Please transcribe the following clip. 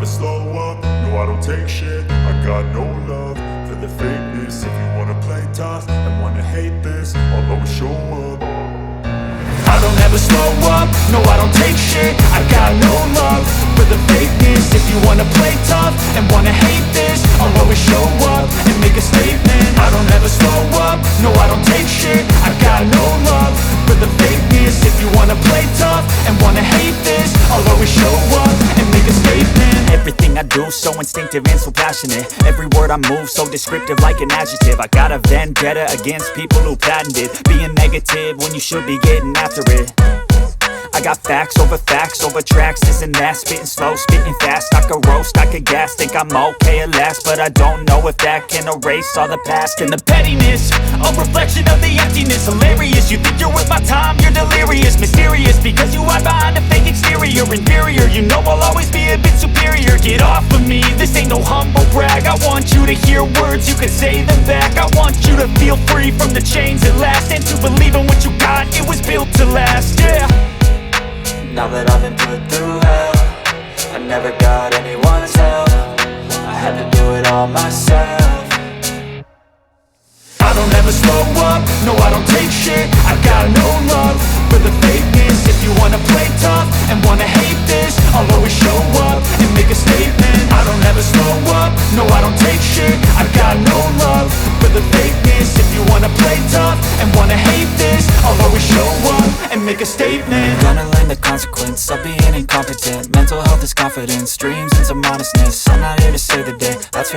slow up, no I don't take shit. I got no love for the fakeness. If you wanna play tough and wanna hate this, I'll always show up. I don't ever slow up, no I don't take shit. I got no love for the fakeness. If you wanna play tough and wanna hate this, I'll always show up and make a statement. I don't ever slow up, no I don't take shit. I got no love for the fakeness. If you wanna play tough and wanna hate this, I'll always show up and make a statement. Everything I do so instinctive and so passionate. Every word I move so descriptive like an adjective. I got a vendetta against people who patented being negative when you should be getting after it. I got facts over tracks, this and that. Spitting slow, spitting fast. I could roast, I could gas. Think I'm okay at last, but I don't know if that can erase all the past. And the pettiness, a reflection of the emptiness. Hilarious, you think you're worth my time, you're delirious. Mysterious, because you hide behind a fake exterior. Inferior, you know I'll always be a bit superior. Get off of me, this ain't no humble brag. I want you to hear words, you can say them back. I want you to feel free from the chains at last, and to believe in what you got, it was built to last, yeah. Now that I've been put through hell, I never got anyone's help. I had to do it all myself. I don't ever slow up, no I don't take shit. I got no love for the fakeness. If you wanna play tough and wanna hate this, I'll always show up and make a statement. I don't ever slow up, no I don't take shit. I got no love for the fakeness. If you wanna play tough and wanna hate this, I'll always show up and make a statement. Gonna learn the consequence of being incompetent. Mental health is confidence, dreams and some honestness. I'm not here to save the day, that's for